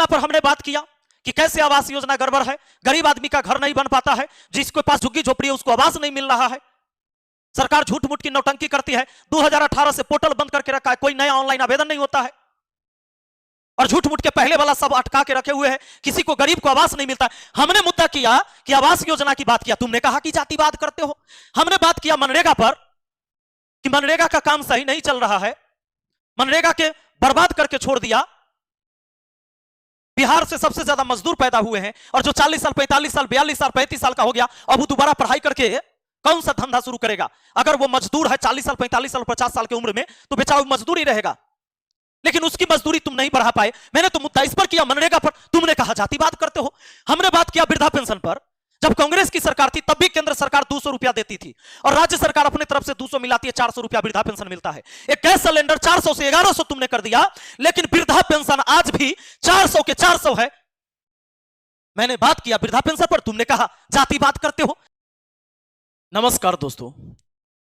योजना पर हमने बात किया कि कैसे आवास योजना गड़बड़ है, गरीब आदमी का घर नहीं बन पाता है, जिसके पास झुग्गी झोपड़ी है उसको आवास नहीं मिल रहा है। सरकार झूठ मूठ की नौटंकी करती है। 2018 से पोर्टल बंद करके रखा है, कोई नया ऑनलाइन आवेदन नहीं होता है और झूठ मूठ के पहले वाला सब अटका के रखे हुए हैं। किसी को गरीब को आवास नहीं मिलता। हमने मुद्दा किया कि आवास योजना की बात किया, तुमने कहा कि जातिवाद करते हो। हमने बात किया मनरेगा पर कि मनरेगा का काम सही नहीं चल रहा है, मनरेगा के बर्बाद करके छोड़ दिया। बिहार से सबसे ज्यादा मजदूर पैदा हुए हैं और जो 40 साल 45 साल 42 साल 35 साल का हो गया, अब वो दोबारा पढ़ाई करके कौन सा धंधा शुरू करेगा? अगर वो मजदूर है 40 साल 45 साल 50 साल की उम्र में, तो बेचारा वो मजदूर ही रहेगा। लेकिन उसकी मजदूरी तुम नहीं बढ़ा पाए। मैंने तो मुद्दा इस पर किया, मनरेगा पर, तुमने कहा जातिवाद करते हो। हमने बात किया वृद्धा पेंशन पर। जब कांग्रेस की सरकार थी तब भी केंद्र सरकार 200 रुपया देती थी और राज्य सरकार अपने तरफ से 200 मिलाती है, 400 रुपया वृद्धा पेंशन मिलता है। एक गैस सिलेंडर 400 से 1100 तुमने कर दिया, लेकिन वृद्धा पेंशन आज भी 400 के 400 है। मैंने बात किया वृद्धा पेंशन पर, तुमने कहा जातिवाद करते हो। नमस्कार दोस्तों,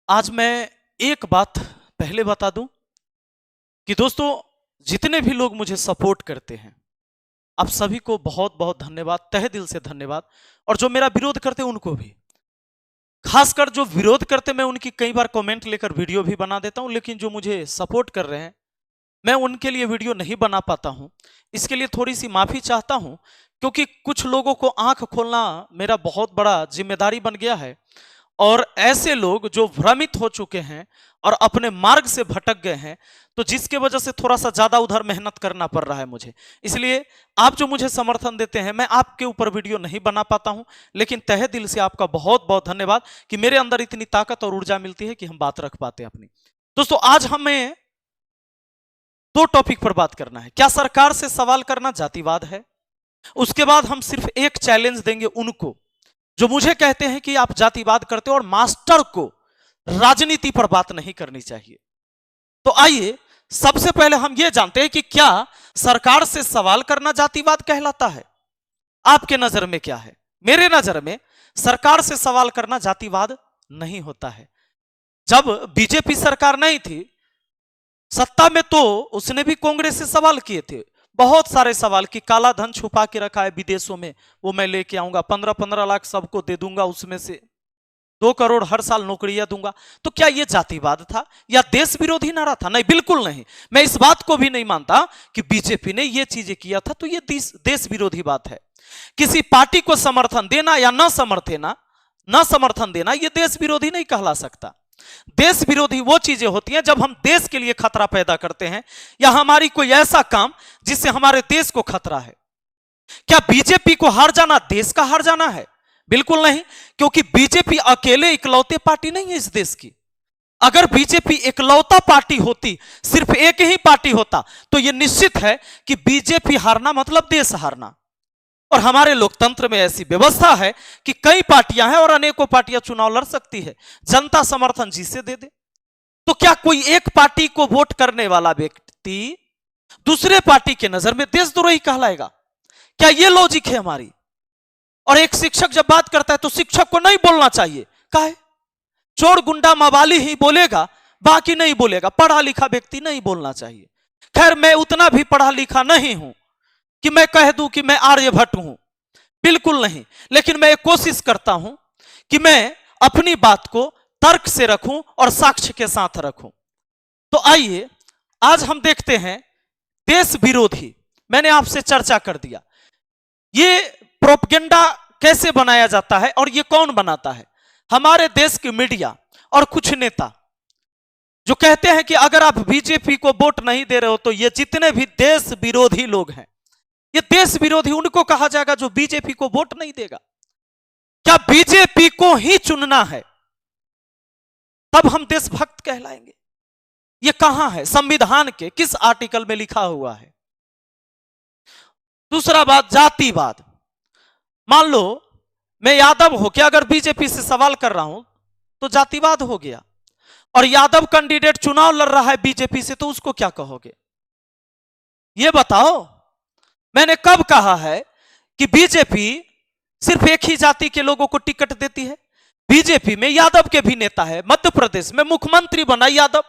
आज मैं एक बात पहले बता दूं कि दोस्तों जितने भी लोग मुझे सपोर्ट करते हैं, आप सभी को बहुत बहुत धन्यवाद, तहे दिल से धन्यवाद। और जो मेरा विरोध करते हैं उनको भी, खासकर जो विरोध करते, मैं उनकी कई बार कमेंट लेकर वीडियो भी बना देता हूं, लेकिन जो मुझे सपोर्ट कर रहे हैं मैं उनके लिए वीडियो नहीं बना पाता हूं। इसके लिए थोड़ी सी माफी चाहता हूं, क्योंकि कुछ लोगों को आंख खोलना मेरा बहुत बड़ा जिम्मेदारी बन गया है। और ऐसे लोग जो भ्रमित हो चुके हैं और अपने मार्ग से भटक गए हैं, तो जिसके वजह से थोड़ा सा ज्यादा उधर मेहनत करना पड़ रहा है मुझे। इसलिए आप जो मुझे समर्थन देते हैं, मैं आपके ऊपर वीडियो नहीं बना पाता हूं, लेकिन तहे दिल से आपका बहुत बहुत धन्यवाद कि मेरे अंदर इतनी ताकत और ऊर्जा मिलती है कि हम बात रख पाते हैं अपनी। दोस्तों आज हमें दो टॉपिक पर बात करना है। क्या सरकार से सवाल करना जातिवाद है? उसके बाद हम सिर्फ एक चैलेंज देंगे उनको जो मुझे कहते हैं कि आप जातिवाद करते हो और मास्टर को राजनीति पर बात नहीं करनी चाहिए। तो आइए सबसे पहले हम यह जानते हैं कि क्या सरकार से सवाल करना जातिवाद कहलाता है? आपके नजर में क्या है? मेरे नजर में सरकार से सवाल करना जातिवाद नहीं होता है। जब बीजेपी सरकार नहीं थी सत्ता में, तो उसने भी कांग्रेस से सवाल किए थे, बहुत सारे सवाल कि काला धन छुपा के रखा है विदेशों में, वो मैं लेके आऊंगा, 15-15 लाख सबको दे दूंगा, उसमें से 2 करोड़ हर साल नौकरियां दूंगा। तो क्या यह जातिवाद था या देश विरोधी नारा था? नहीं, बिल्कुल नहीं। मैं इस बात को भी नहीं मानता कि बीजेपी ने यह चीजें किया था तो यह देश विरोधी बात है। किसी पार्टी को समर्थन देना या न समर्थन देना यह देश विरोधी नहीं कहला सकता। देश विरोधी वो चीजें होती हैं जब हम देश के लिए खतरा पैदा करते हैं या हमारी कोई ऐसा काम जिससे हमारे देश को खतरा है। क्या बीजेपी को हार जाना देश का हार जाना है? बिल्कुल नहीं, क्योंकि बीजेपी अकेले इकलौते पार्टी नहीं है इस देश की। अगर बीजेपी इकलौता पार्टी होती, सिर्फ एक ही पार्टी होता, तो यह निश्चित है कि बीजेपी हारना मतलब देश हारना। और हमारे लोकतंत्र में ऐसी व्यवस्था है कि कई पार्टियां हैं और अनेकों पार्टियां चुनाव लड़ सकती है, जनता समर्थन जिसे दे दे। तो क्या कोई एक पार्टी को वोट करने वाला व्यक्ति दूसरे पार्टी के नजर में देशद्रोही कहलाएगा? क्या यह लॉजिक है हमारी? और एक शिक्षक जब बात करता है तो शिक्षक को नहीं बोलना चाहिए, काहे? चोर गुंडा मवाली ही बोलेगा, बाकी नहीं बोलेगा। पढ़ा लिखा व्यक्ति नहीं बोलना चाहिए। खैर मैं उतना भी पढ़ा लिखा नहीं हूं कि मैं कह दूं कि मैं आर्यभट्ट हूं, बिल्कुल नहीं। लेकिन मैं कोशिश करता हूं कि मैं अपनी बात को तर्क से रखूं और साक्ष्य के साथ रखूं। तो आइए आज हम देखते हैं देश विरोधी। मैंने आपसे चर्चा कर दिया ये प्रोपगेंडा कैसे बनाया जाता है और ये कौन बनाता है। हमारे देश की मीडिया और कुछ नेता जो कहते हैं कि अगर आप बीजेपी को वोट नहीं दे रहे हो तो ये जितने भी देश विरोधी लोग हैं, ये देश विरोधी उनको कहा जाएगा जो बीजेपी को वोट नहीं देगा। क्या बीजेपी को ही चुनना है तब हम देशभक्त कहलाएंगे? ये कहां है? संविधान के किस आर्टिकल में लिखा हुआ है? दूसरा बात, जातिवाद। मान लो मैं यादव हो के अगर बीजेपी से सवाल कर रहा हूं तो जातिवाद हो गया, और यादव कैंडिडेट चुनाव लड़ रहा है बीजेपी से, तो उसको क्या कहोगे? ये बताओ। मैंने कब कहा है कि बीजेपी सिर्फ एक ही जाति के लोगों को टिकट देती है? बीजेपी में यादव के भी नेता है, मध्य प्रदेश में मुख्यमंत्री बना यादव।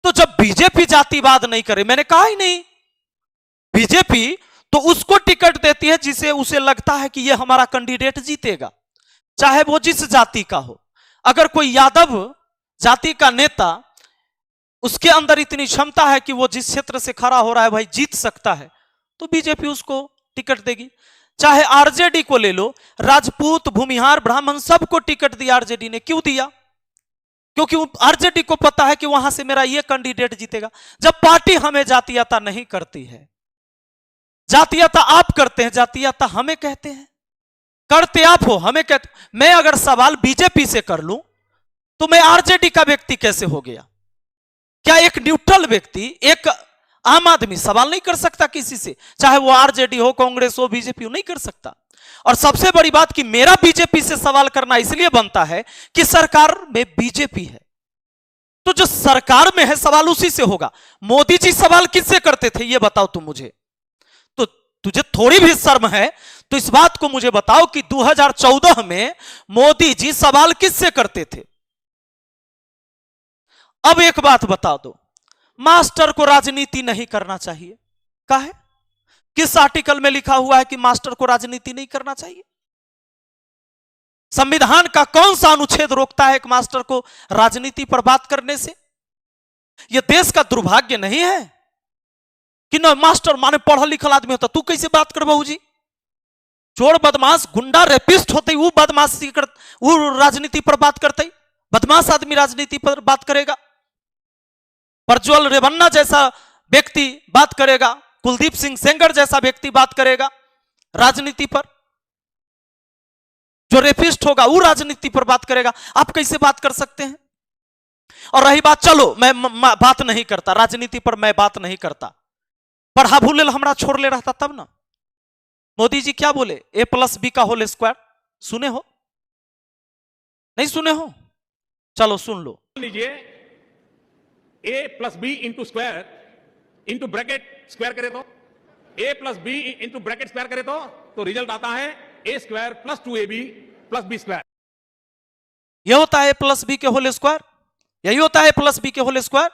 तो जब बीजेपी जातिवाद नहीं करे, मैंने कहा ही नहीं बीजेपी तो उसको टिकट देती है जिसे उसे लगता है कि यह हमारा कैंडिडेट जीतेगा, चाहे वो जिस जाति का हो। अगर कोई यादव जाति का नेता, उसके अंदर इतनी क्षमता है कि वो जिस क्षेत्र से खड़ा हो रहा है भाई जीत सकता है, तो बीजेपी उसको टिकट देगी। चाहे आरजेडी को ले लो, राजपूत, भूमिहार, ब्राह्मण सबको टिकट दिया आरजेडी ने। क्यों दिया? क्योंकि आरजेडी को पता है कि वहां से मेरा ये कैंडिडेट जीतेगा। जब पार्टी हमें जातीयता नहीं करती है, जातीयता आप करते हैं, जातीयता हमें कहते हैं, करते आप हो, हमें कहते। मैं अगर सवाल बीजेपी से कर लूं तो मैं आरजेडी का व्यक्ति कैसे हो गया? क्या एक न्यूट्रल व्यक्ति, एक आम आदमी सवाल नहीं कर सकता किसी से? चाहे वो आरजेडी हो, कांग्रेस हो, बीजेपी हो, नहीं कर सकता। और सबसे बड़ी बात कि मेरा बीजेपी से सवाल करना इसलिए बनता है कि सरकार में बीजेपी है, तो जो सरकार में है सवाल उसी से होगा। मोदी जी सवाल किससे करते थे ये बताओ तुम मुझे। तो तुझे थोड़ी भी शर्म है तो इस बात को मुझे बताओ कि 2014 में मोदी जी सवाल किससे करते थे? अब एक बात बता दो, मास्टर को राजनीति नहीं करना चाहिए, काहे? किस आर्टिकल में लिखा हुआ है कि मास्टर को राजनीति नहीं करना चाहिए? संविधान का कौन सा अनुच्छेद रोकता है एक मास्टर को राजनीति पर बात करने से? यह देश का दुर्भाग्य नहीं है कि न मास्टर माने पढ़ा लिखल आदमी होता, तू कैसे बात कर बहू जी? चोर, बदमाश, गुंडा, रेपिस्ट होते वो बदमाशी कर, वो राजनीति पर बात करते? बदमाश आदमी राजनीति पर बात करेगा? प्रज्वल रेवन्ना जैसा व्यक्ति बात करेगा, कुलदीप सिंह सेंगर जैसा व्यक्ति बात करेगा राजनीति पर? जो रेपिस्ट होगा वो राजनीति पर बात करेगा? आप कैसे बात कर सकते हैं? और रही बात, चलो मैं बात नहीं करता राजनीति पर, मैं बात नहीं करता, पढ़ा भूले हमरा छोड़ ले रहता तब ना। मोदी जी क्या बोले? A+B का होल स्क्वायर सुने हो? नहीं सुने हो? चलो सुन लो। लीजिए, A+B into square into bracket square करे तो, A+B इंटू ब्रैकेट स्क्वायर करे तो रिजल्ट आता है A² + 2AB + B²। यह होता है A+B के होल स्क्वायर, यही होता है A+B के होल स्क्वायर।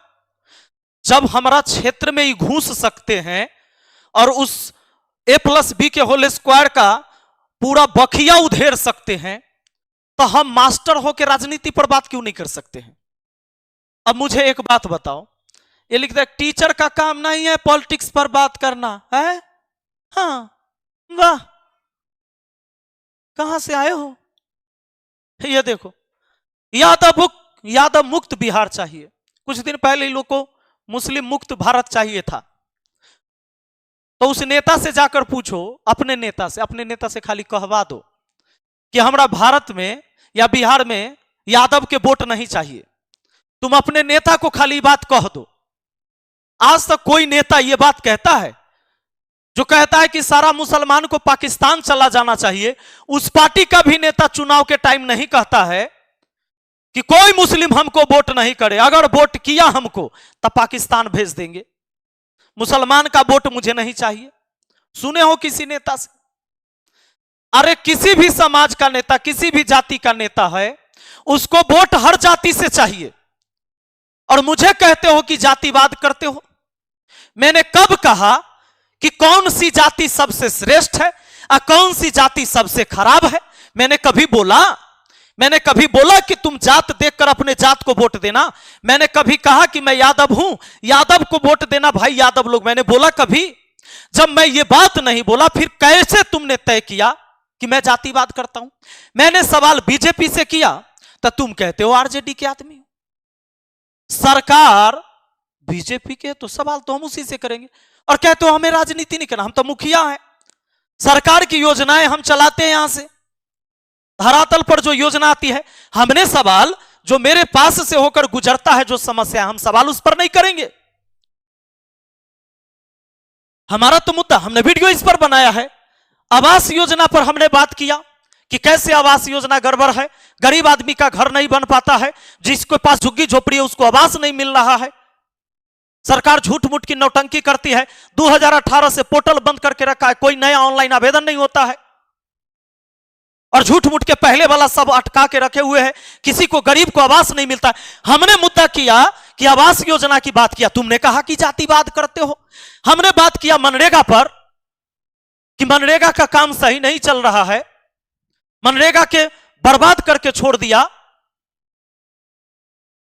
जब हमारा क्षेत्र में ही घुस सकते हैं और उस A+B के होल स्क्वायर का पूरा बखिया उधेड़ सकते हैं, तो हम मास्टर होकर राजनीति पर बात क्यों नहीं कर सकते हैं? अब मुझे एक बात बताओ, ये लिखता है टीचर का काम नहीं है पॉलिटिक्स पर बात करना है? हाँ, वाह, कहां से आए हो? ये देखो, यादव मुक्त बिहार चाहिए। कुछ दिन पहले ही लोग को मुस्लिम मुक्त भारत चाहिए था। तो उस नेता से जाकर पूछो, अपने नेता से खाली कहवा दो कि हमरा भारत में या बिहार में यादव के वोट नहीं चाहिए। तुम अपने नेता को खाली बात कह दो। आज तक कोई नेता यह बात कहता है जो कहता है कि सारा मुसलमान को पाकिस्तान चला जाना चाहिए? उस पार्टी का भी नेता चुनाव के टाइम नहीं कहता है कि कोई मुस्लिम हमको वोट नहीं करे, अगर वोट किया हमको तब पाकिस्तान भेज देंगे, मुसलमान का वोट मुझे नहीं चाहिए। सुने हो किसी नेता से? अरे किसी भी समाज का नेता, किसी भी जाति का नेता है, उसको वोट हर जाति से चाहिए, और मुझे कहते हो कि जातिवाद करते हो। मैंने कब कहा कि कौन सी जाति सबसे श्रेष्ठ है और कौन सी जाति सबसे खराब है? मैंने कभी बोला कि तुम जात देखकर अपने जात को वोट देना? मैंने कभी कहा कि मैं यादव हूं, यादव को वोट देना भाई यादव लोग? मैंने बोला कभी? जब मैं ये बात नहीं बोला, फिर कैसे तुमने तय किया कि मैं जातिवाद करता हूं? मैंने सवाल बीजेपी से किया तो तुम कहते हो आरजेडी के आदमी हो। सरकार बीजेपी के, तो सवाल तो हम उसी से करेंगे। और कहते हो हमें राजनीति नहीं करना, हम तो मुखिया हैं, सरकार की योजनाएं हम चलाते हैं। यहां से धरातल पर जो योजना आती है, हमने सवाल जो मेरे पास से होकर गुजरता है, जो समस्या, हम सवाल उस पर नहीं करेंगे। हमारा तो मुद्दा, हमने वीडियो इस पर बनाया है। आवास योजना पर हमने बात किया कि कैसे आवास योजना गड़बड़ है, गरीब आदमी का घर नहीं बन पाता है, जिसके पास झुग्गी झोपड़ी है उसको आवास नहीं मिल रहा है। सरकार झूठ मूठ की नौटंकी करती है। 2018 से पोर्टल बंद करके रखा है, कोई नया ऑनलाइन आवेदन नहीं होता है, और झूठ मूठ के पहले वाला सब अटका के रखे हुए हैं, किसी को गरीब को आवास नहीं मिलता है। हमने मुद्दा किया कि आवास योजना की बात किया, तुमने कहा कि जातिवाद करते हो। हमने बात किया मनरेगा पर कि मनरेगा का काम सही नहीं चल रहा है, मनरेगा के बर्बाद करके छोड़ दिया।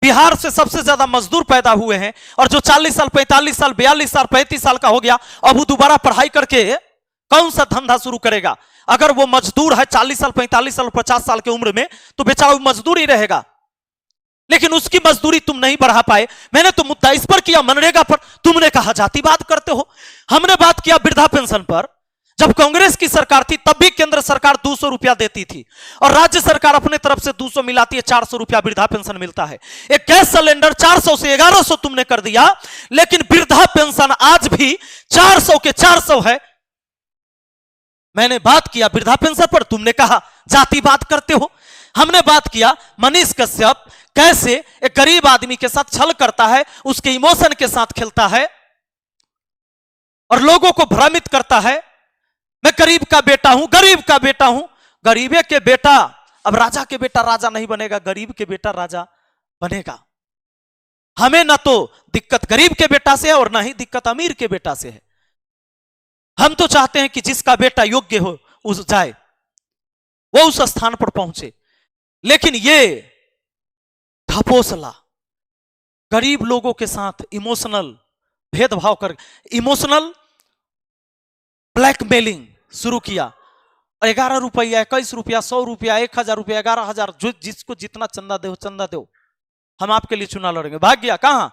बिहार से सबसे ज्यादा मजदूर पैदा हुए हैं और जो 40 साल 45 साल 42 साल 35 साल का हो गया, अब वो दोबारा पढ़ाई करके कौन सा धंधा शुरू करेगा? अगर वो मजदूर है 40 साल 45 साल 50 साल की उम्र में, तो बेचारा मजदूर ही रहेगा, लेकिन उसकी मजदूरी तुम नहीं बढ़ा पाए। मैंने तो मुद्दा इस पर किया, मनरेगा पर, तुमने कहा जातिवाद करते हो। हमने बात किया वृद्धा पेंशन पर, जब कांग्रेस की सरकार थी तब भी केंद्र सरकार 200 रुपया देती थी और राज्य सरकार अपने तरफ से 200 मिलाती है, 400 रुपया वृद्धा पेंशन मिलता है। एक गैस सिलेंडर 400 से 1100 तुमने कर दिया, लेकिन वृद्धा पेंशन आज भी 400 के 400 है। मैंने बात किया वृद्धा पेंशन पर, तुमने कहा जातिवाद करते हो। हमने बात किया मनीष कश्यप कैसे एक गरीब आदमी के साथ छल करता है, उसके इमोशन के साथ खेलता है और लोगों को भ्रमित करता है। मैं गरीब का बेटा हूं, गरीब का बेटा हूं। गरीबे के बेटा, अब राजा के बेटा राजा नहीं बनेगा, गरीब के बेटा राजा बनेगा। हमें ना तो दिक्कत गरीब के बेटा से है और ना ही दिक्कत अमीर के बेटा से है। हम तो चाहते हैं कि जिसका बेटा योग्य हो उस जाए, वो उस स्थान पर पहुंचे। लेकिन ये ढपोसला गरीब लोगों के साथ इमोशनल भेदभाव कर, इमोशनल ब्लैकमेलिंग शुरू किया। 11 रुपया 21 रुपया 100 रुपया 1000 रुपया 11,000, जो जिसको जितना चंदा दो चंदा दो, हम आपके लिए चुनाव लड़ेंगे। भाग गया कहां?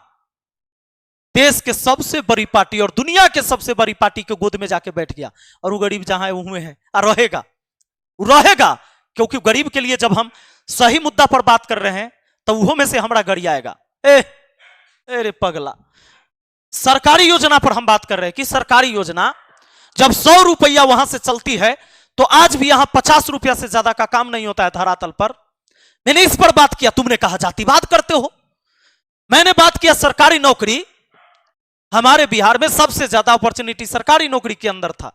देश के सबसे बड़ी पार्टी और दुनिया के सबसे बड़ी पार्टी के गोद में जाके बैठ गया और वो गरीब जहां है वो हुए हैं और रहेगा, रहेगा। क्योंकि गरीब के लिए जब हम सही मुद्दा पर बात कर रहे हैं तो वो में से हमारा गड़ी आएगा। अरे पगला, सरकारी योजना पर हम बात कर रहे हैं कि सरकारी योजना जब 100 रुपया वहां से चलती है तो आज भी यहां 50 रुपया से ज्यादा का काम नहीं होता है धरातल पर। मैंने इस पर बात किया, तुमने कहा जातिवाद करते हो। मैंने बात किया सरकारी नौकरी, हमारे बिहार में सबसे ज्यादा अपॉर्चुनिटी सरकारी नौकरी के अंदर था।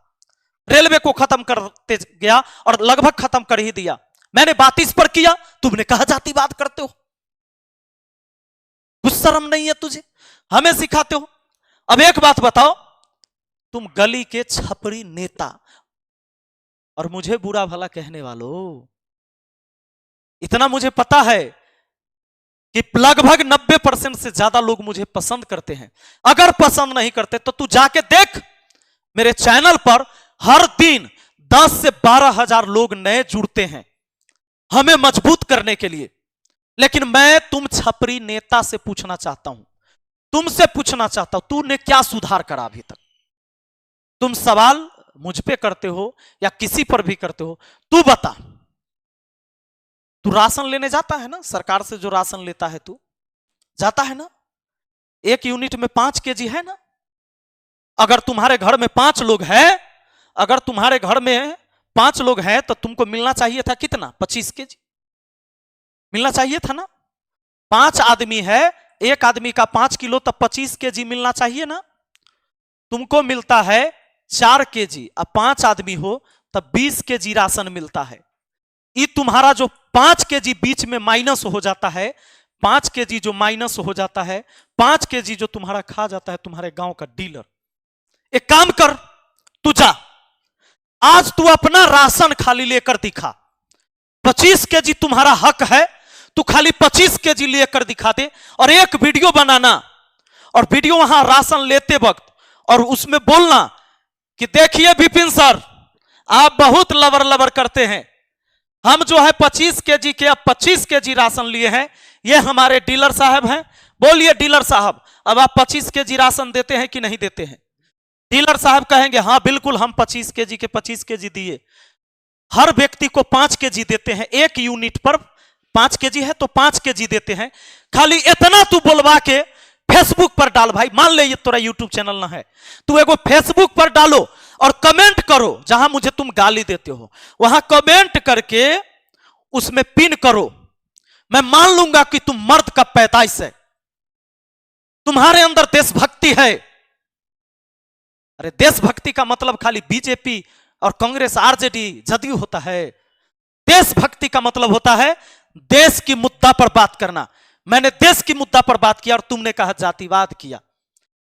रेलवे को खत्म करते गया और लगभग खत्म कर ही दिया। मैंने बात इस पर किया, तुमने कहा जातिवाद करते हो। कुछ शर्म नहीं है तुझे? हमें सिखाते हो। अब एक बात बताओ, तुम गली के छपरी नेता और मुझे बुरा भला कहने वालों, इतना मुझे पता है कि लगभग 90% से ज्यादा लोग मुझे पसंद करते हैं। अगर पसंद नहीं करते तो तू जाके देख, मेरे चैनल पर हर दिन 10 से 12,000 लोग नए जुड़ते हैं हमें मजबूत करने के लिए। लेकिन मैं तुम छपरी नेता से पूछना चाहता हूं, तुमसे पूछना चाहता हूं, तूने क्या सुधार करा अभी तक? तुम सवाल मुझ पे करते हो या किसी पर भी करते हो, तू बता। तू राशन लेने जाता है ना, सरकार से जो राशन लेता है तू जाता है ना, 1 यूनिट में 5 केजी है ना। अगर तुम्हारे घर में 5 लोग हैं, अगर तुम्हारे घर में 5 लोग हैं तो तुमको मिलना चाहिए था कितना? 25 केजी मिलना चाहिए था ना। 5 आदमी है, एक आदमी का 5 किलो, तब 25 केजी मिलना चाहिए ना। तुमको मिलता है 4 केजी, अब 5 आदमी हो तब 20 केजी राशन मिलता है। ये तुम्हारा जो 5 केजी बीच में माइनस हो जाता है, 5 केजी जो माइनस हो जाता है, 5 केजी जो तुम्हारा खा जाता है तुम्हारे गांव का डीलर। एक काम कर, तू जा, आज तू अपना राशन खाली लेकर दिखा। 25 केजी तुम्हारा हक है, तू खाली 25 केजी लेकर दिखा दे और एक वीडियो बनाना और वीडियो वहां राशन लेते वक्त और उसमें बोलना कि देखिए विपिन सर, आप बहुत लबर लबर करते हैं, हम जो है 25 केजी के अब 25 केजी राशन लिए हैं, ये हमारे डीलर साहब हैं। बोलिए डीलर साहब, अब आप 25 केजी राशन देते हैं कि नहीं देते हैं? डीलर साहब कहेंगे हाँ बिल्कुल, हम 25 केजी के 25 केजी दिए। हर व्यक्ति को 5 केजी देते हैं, 1 यूनिट पर 5 केजी है तो 5 केजी देते हैं। खाली इतना तू बोलवा के फेसबुक पर डाल भाई। मान ले ये तेरा यूट्यूब चैनल ना है, तू एगो फेसबुक पर डालो और कमेंट करो, जहां मुझे तुम गाली देते हो वहां कमेंट करके उसमें पिन करो। मैं मान लूंगा कि तुम मर्द का पैदाइश है, तुम्हारे अंदर देशभक्ति है। अरे देशभक्ति का मतलब खाली बीजेपी और कांग्रेस आरजेडी जदयू होता है। देशभक्ति का मतलब होता है देश की मुद्दा पर बात करना। मैंने देश की मुद्दा पर बात किया और तुमने कहा जातिवाद किया।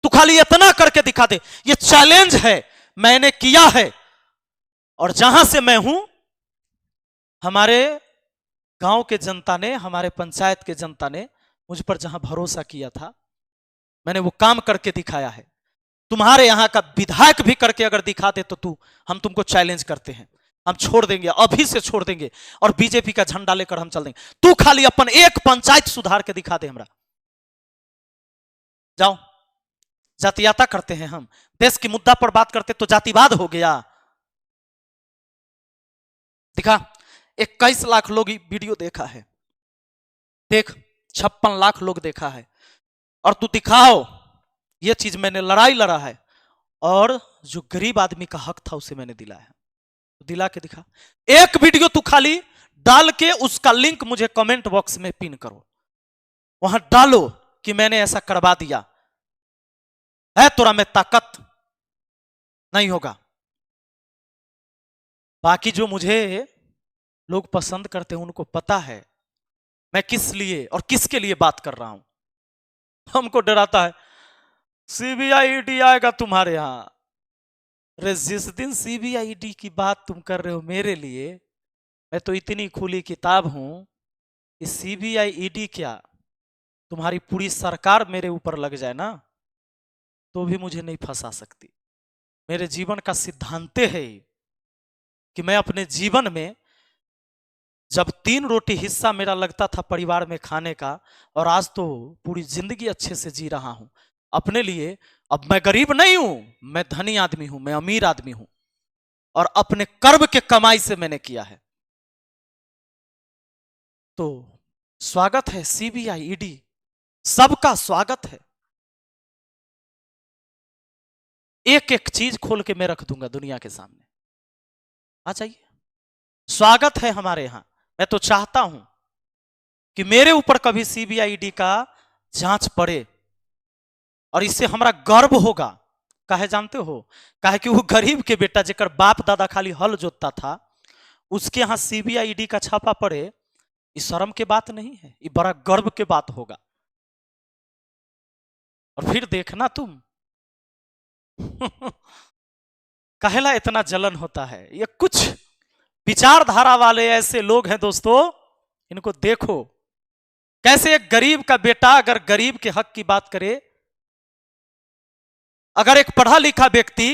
तू खाली इतना करके दिखा दे, ये चैलेंज है, मैंने किया है। और जहां से मैं हूं, हमारे गांव के जनता ने, हमारे पंचायत के जनता ने मुझ पर जहां भरोसा किया था, मैंने वो काम करके दिखाया है। तुम्हारे यहां का विधायक भी करके अगर दिखा दे तो हम तुमको चैलेंज करते हैं, हम छोड़ देंगे, अभी से छोड़ देंगे और बीजेपी का झंडा लेकर हम चल देंगे। तू खाली अपन एक पंचायत सुधार के दिखा दे हमरा। जाओ, जातियाता करते हैं हम, देश की मुद्दा पर बात करते तो जातिवाद हो गया। दिखा, 21 लाख लोग वीडियो देखा है, देख 56 लाख लोग देखा है, और तू दिखाओ ये चीज मैंने लड़ाई लड़ा है और जो गरीब आदमी का हक था उसे मैंने दिलाया है। तो दिला के दिखा। एक वीडियो तू खाली डाल के उसका लिंक मुझे कमेंट बॉक्स में पिन करो, वहां डालो कि मैंने ऐसा करवा दिया है, तोरा में ताकत नहीं होगा। बाकी जो मुझे लोग पसंद करते हैं उनको पता है मैं किस लिए और किसके लिए बात कर रहा हूं। हमको डराता है सीबीआई ईडी आएगा तुम्हारे यहां। अरे जिस दिन सीबीआई ईडी की बात तुम कर रहे हो मेरे लिए, मैं तो इतनी खुली किताब हूं कि सीबीआई ईडी क्या, तुम्हारी पूरी सरकार मेरे ऊपर लग जाए ना तो भी मुझे नहीं फंसा सकती। मेरे जीवन का सिद्धांत है कि मैं अपने जीवन में जब 3 रोटी हिस्सा मेरा लगता था परिवार में खाने का, और आज तो पूरी जिंदगी अच्छे से जी रहा हूं अपने लिए। अब मैं गरीब नहीं हूं, मैं धनी आदमी हूं, मैं अमीर आदमी हूं, और अपने कर्म के कमाई से मैंने किया है। तो स्वागत है सीबीआई ईडी, सबका स्वागत है। एक एक चीज खोल के मैं रख दूंगा दुनिया के सामने, आ जाइए, स्वागत है हमारे यहां। मैं तो चाहता हूं कि मेरे ऊपर कभी सीबीआई ईडी का जांच पड़े, और इससे हमारा गर्व होगा। काहे जानते हो? काहे कि वो गरीब के बेटा जेकर बाप दादा खाली हल जोतता था, उसके यहां सीबीआई ईडी का छापा पड़े, ये शर्म के बात नहीं है, ये बड़ा गर्व के बात होगा। और फिर देखना तुम कहेला इतना जलन होता है। ये कुछ विचारधारा वाले ऐसे लोग हैं दोस्तों, इनको देखो कैसे एक गरीब का बेटा अगर गरीब के हक की बात करे, अगर एक पढ़ा लिखा व्यक्ति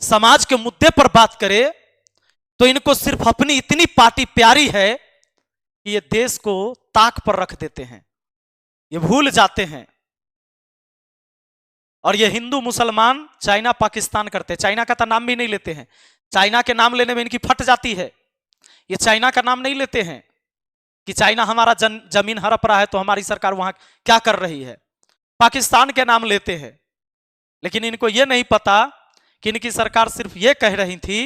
समाज के मुद्दे पर बात करे, तो इनको सिर्फ अपनी इतनी पार्टी प्यारी है कि ये देश को ताक पर रख देते हैं, ये भूल जाते हैं। और ये हिंदू मुसलमान चाइना पाकिस्तान करते हैं, चाइना का तो नाम भी नहीं लेते हैं। चाइना के नाम लेने में इनकी फट जाती है। ये चाइना का नाम नहीं लेते हैं कि चाइना हमारा जमीन हड़प रहा है तो हमारी सरकार वहां क्या कर रही है। पाकिस्तान के नाम लेते हैं, लेकिन इनको यह नहीं पता कि इनकी सरकार सिर्फ ये कह रही थी,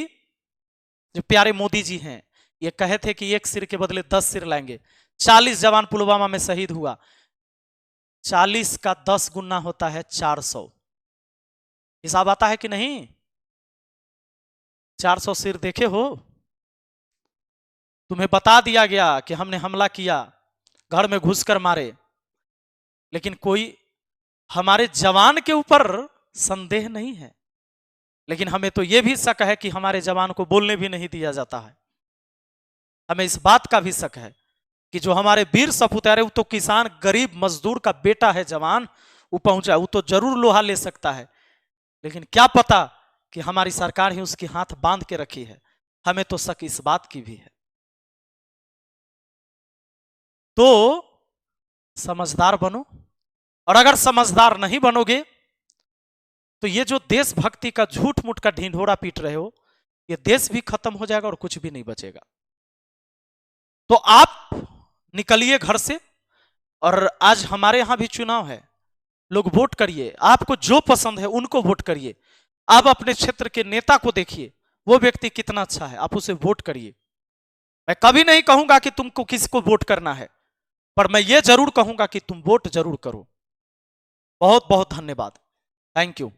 जो प्यारे मोदी जी हैं, ये कहे थे कि 1 सिर के बदले 10 सिर लाएंगे। 40 जवान पुलवामा में शहीद हुआ, 40 का 10 गुना होता है 400। हिसाब आता है कि नहीं? 400 सिर देखे हो? तुम्हें बता दिया गया कि हमने हमला किया, घर में घुसकर मारे, लेकिन कोई हमारे जवान के ऊपर संदेह नहीं है। लेकिन हमें तो यह भी शक है कि हमारे जवान को बोलने भी नहीं दिया जाता है। हमें इस बात का भी शक है कि जो हमारे वीर सपूत है, वो तो किसान गरीब मजदूर का बेटा है, जवान वो पहुंचा, वो तो जरूर लोहा ले सकता है, लेकिन क्या पता कि हमारी सरकार ही उसके हाथ बांध के रखी है। हमें तो शक इस बात की भी है। तो समझदार बनो, और अगर समझदार नहीं बनोगे तो ये जो देशभक्ति का झूठ मूठ का ढिंढोरा पीट रहे हो, ये देश भी खत्म हो जाएगा और कुछ भी नहीं बचेगा। तो आप निकलिए घर से, और आज हमारे यहां भी चुनाव है, लोग वोट करिए, आपको जो पसंद है उनको वोट करिए। आप अपने क्षेत्र के नेता को देखिए, वो व्यक्ति कितना अच्छा है, आप उसे वोट करिए। मैं कभी नहीं कहूंगा कि तुमको किसको वोट करना है, पर मैं ये जरूर कहूंगा कि तुम वोट जरूर करो। बहुत बहुत धन्यवाद, थैंक यू।